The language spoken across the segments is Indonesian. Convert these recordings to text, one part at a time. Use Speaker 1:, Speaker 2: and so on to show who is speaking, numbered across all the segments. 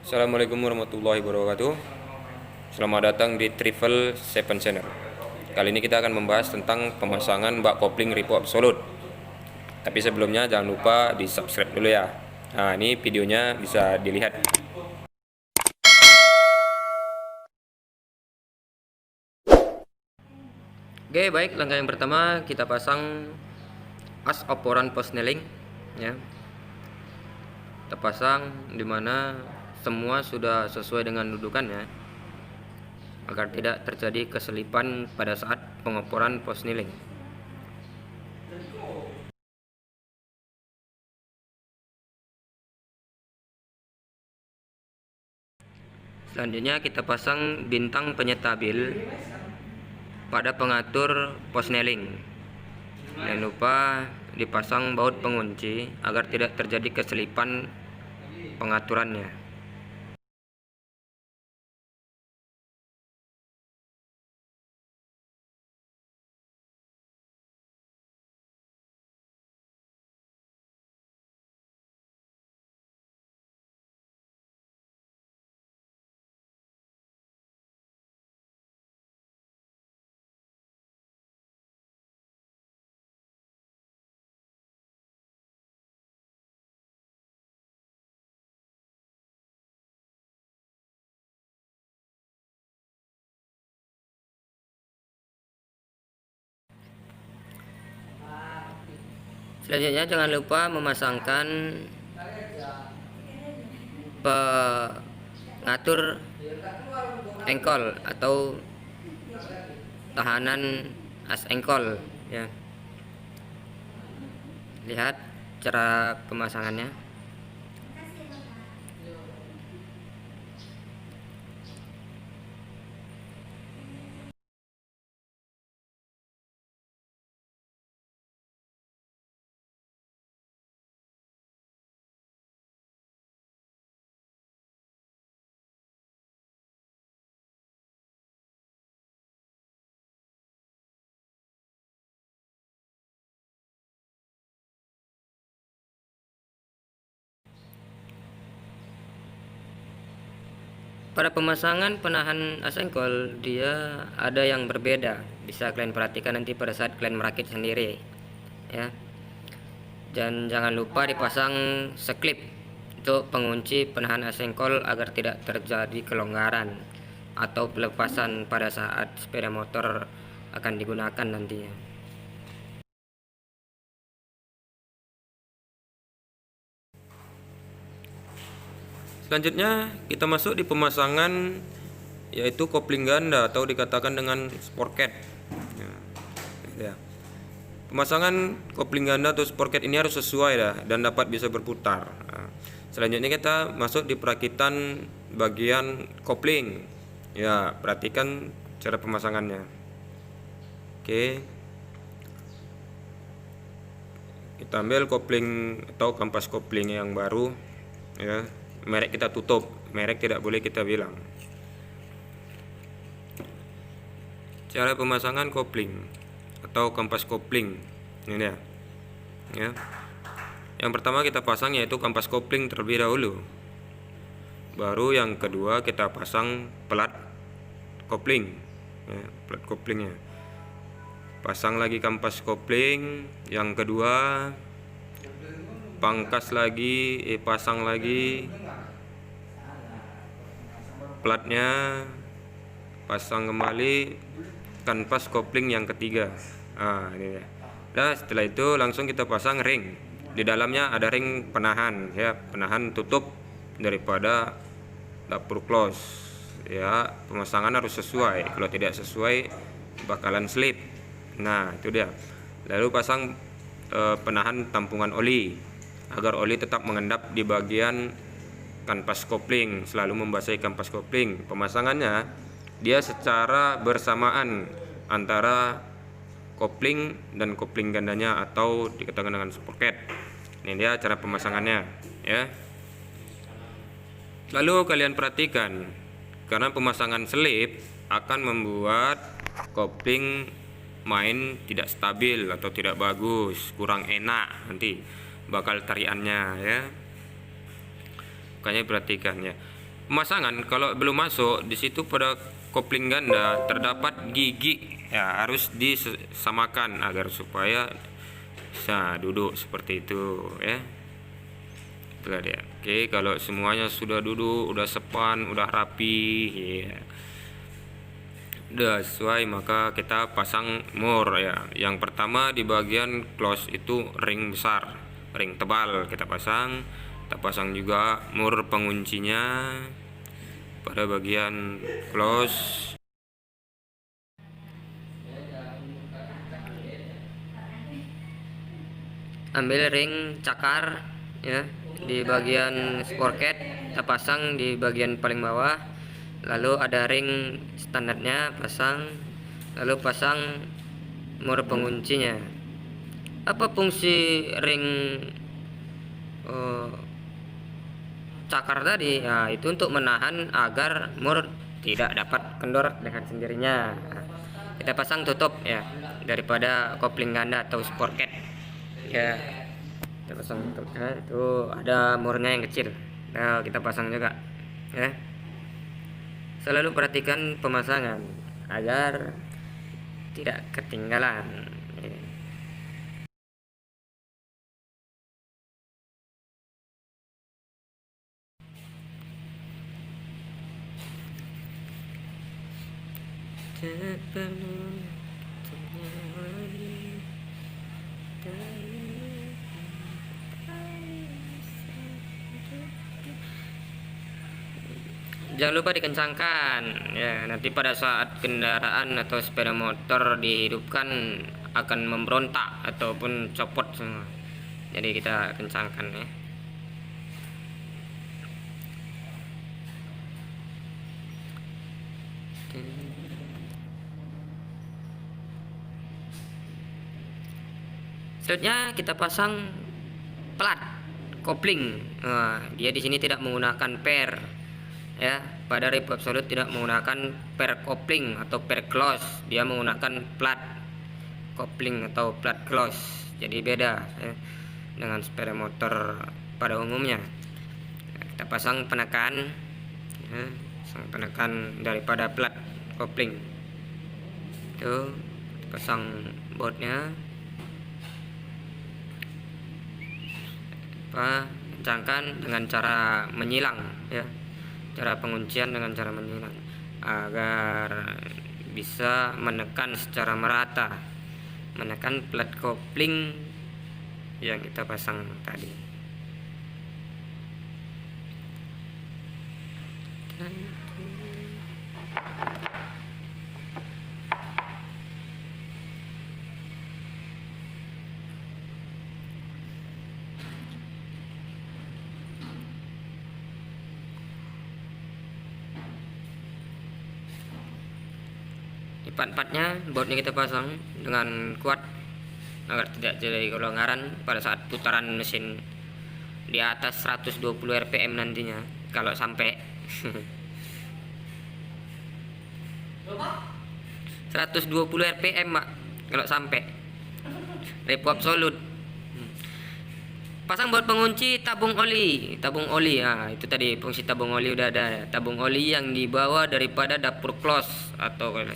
Speaker 1: Assalamualaikum warahmatullahi wabarakatuh. Selamat datang di Triple Seven Channel. Kali ini kita akan membahas tentang pemasangan bak kopling Ripo Absolute. Tapi sebelumnya jangan lupa di subscribe dulu ya. Nah, ini videonya bisa dilihat. Oke, baik. Langkah yang pertama kita pasang as oporan posneling ya. Kita pasang dimana semua sudah sesuai dengan dudukannya agar tidak terjadi keselipan pada saat pengoporan posneling. Selanjutnya kita pasang bintang penyetabil pada pengatur posneling. Jangan lupa dipasang baut pengunci agar tidak terjadi keselipan pengaturannya. Selanjutnya jangan lupa memasangkan pengatur engkol atau tahanan as engkol ya. Lihat cara pemasangannya. Pada pemasangan penahan as engkol dia ada yang berbeda. Bisa kalian perhatikan nanti pada saat kalian merakit sendiri ya. Dan jangan lupa dipasang seklip untuk pengunci penahan as engkol agar tidak terjadi kelonggaran atau pelepasan pada saat sepeda motor akan digunakan nantinya. Selanjutnya kita masuk di pemasangan yaitu kopling ganda atau dikatakan dengan sporket. Ya. Pemasangan kopling ganda atau sporket ini harus sesuai dan dapat bisa berputar. Nah, selanjutnya kita masuk di perakitan bagian kopling. Ya, perhatikan cara pemasangannya. Oke. Kita ambil kopling atau kampas kopling yang baru ya. Merek kita tutup, merek tidak boleh kita bilang. Cara pemasangan kopling atau kampas kopling ini ya. Yang pertama kita pasang yaitu kampas kopling terlebih dahulu. Baru yang kedua kita pasang pelat kopling ya, pelat koplingnya. Pasang lagi kampas kopling yang kedua, pangkas lagi, pasang lagi platnya, pasang kembali kanvas kopling yang ketiga. Nah, ini ya. Nah, setelah itu langsung kita pasang ring. Di dalamnya ada ring penahan ya, penahan tutup daripada dapur close. Ya, pemasangan harus sesuai. Kalau tidak sesuai bakalan slip. Nah, itu dia. Lalu pasang penahan tampungan oli agar oli tetap mengendap di bagian kanvas kopling, selalu membasahi kanvas kopling. Pemasangannya dia secara bersamaan antara kopling dan kopling gandanya atau dikatakan dengan sprocket. Ini dia cara pemasangannya ya. Lalu kalian perhatikan, karena pemasangan selip akan membuat kopling main tidak stabil atau tidak bagus, kurang enak nanti bakal tariannya ya. Makanya perhatikan ya. pemasangan kalau belum masuk di situ pada kopling ganda terdapat gigi, ya harus disamakan agar supaya bisa duduk seperti itu ya. Itulah dia. Oke, kalau semuanya sudah duduk, udah sepan, udah rapi ya, udah sesuai, maka kita pasang mur ya. Yang pertama di bagian close itu ring besar, ring tebal kita pasang juga mur penguncinya pada bagian close.
Speaker 2: Ambil ring cakar ya, di bagian sprocket kita pasang di bagian paling bawah, lalu ada ring standarnya pasang, lalu pasang mur penguncinya. Apa fungsi ring cakar tadi? Nah, itu untuk menahan agar mur tidak dapat kendor dengan sendirinya. Nah, kita pasang tutup ya, daripada kopling ganda atau sprocket ya. Kita pasang tutupnya, itu ada murnya yang kecil. Nah, kita pasang juga ya. Selalu perhatikan pemasangan agar tidak ketinggalan ya. Jangan lupa dikencangkan ya, nanti pada saat kendaraan atau sepeda motor dihidupkan akan memberontak ataupun copot semua. Jadi kita kencangkan ya. Selanjutnya kita pasang plat kopling. Nah, dia di sini tidak menggunakan per ya. Pada Revo Absolute tidak menggunakan per kopling atau per close, dia menggunakan plat kopling atau plat close. Jadi beda ya, dengan sepeda motor pada umumnya. Kita pasang penekan ya, pasang penekan daripada plat kopling. Itu pasang bautnya, kencangkan dengan cara menyilang ya, cara penguncian dengan cara menyilang agar bisa menekan secara merata, menekan plat kopling yang kita pasang tadi. Empat-empatnya bautnya kita pasang dengan kuat agar tidak terjadi kelonggaran pada saat putaran mesin di atas 120 rpm nantinya. Kalau sampai 120 rpm mak, kalau sampai Revo Absolute. Pasang baut pengunci tabung oli ya, itu tadi fungsi tabung oli udah ada. Tabung oli yang dibawa daripada dapur close atau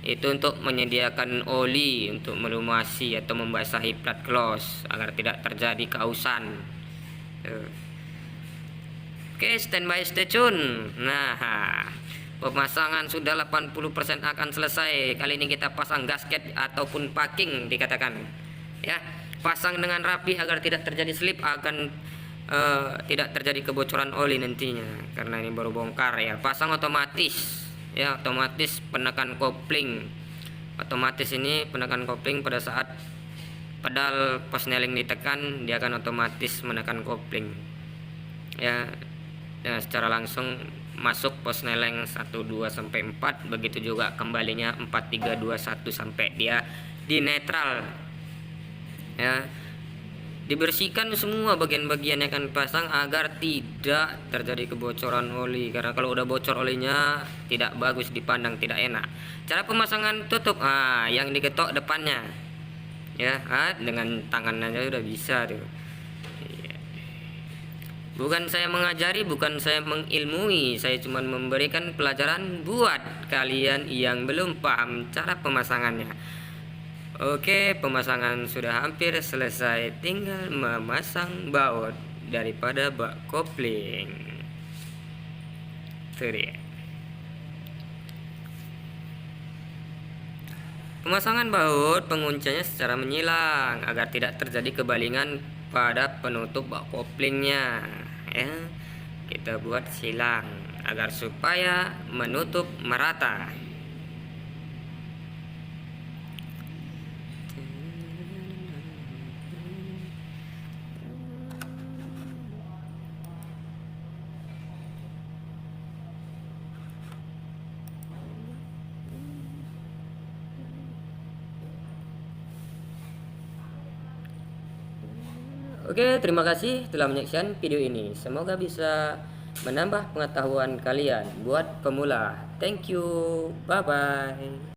Speaker 2: itu untuk menyediakan oli untuk melumasi atau membasahi plat close agar tidak terjadi keausan. Oke, standby, stay tune. Nah, pemasangan sudah 80% akan selesai. Kali ini kita pasang gasket ataupun packing dikatakan ya. Pasang dengan rapi agar tidak terjadi slip, akan tidak terjadi kebocoran oli nantinya karena ini baru bongkar ya. Pasang otomatis ya, otomatis penekan kopling. Otomatis ini penekan kopling pada saat pedal posneling ditekan, dia akan otomatis menekan kopling ya. Dan secara langsung masuk posneling 1 2 sampai 4, begitu juga kembalinya 4 3 2 1 sampai dia di netral ya. Dibersihkan semua bagian-bagian yang akan pasang agar tidak terjadi kebocoran oli, karena kalau udah bocor olinya tidak bagus dipandang, tidak enak. Cara pemasangan tutup, yang diketok depannya ya, dengan tangan aja udah bisa tuh. Bukan saya mengajari, bukan saya mengilmui, saya cuma memberikan pelajaran buat kalian yang belum paham cara pemasangannya. Oke, pemasangan sudah hampir selesai, tinggal memasang baut daripada bak kopling. Itu dia. Pemasangan baut pengunciannya secara menyilang agar tidak terjadi kebalingan pada penutup bak koplingnya, ya. Kita buat silang agar supaya menutup merata. Oke, terima kasih telah menyaksikan video ini. Semoga bisa menambah pengetahuan kalian buat pemula. Thank you. Bye bye.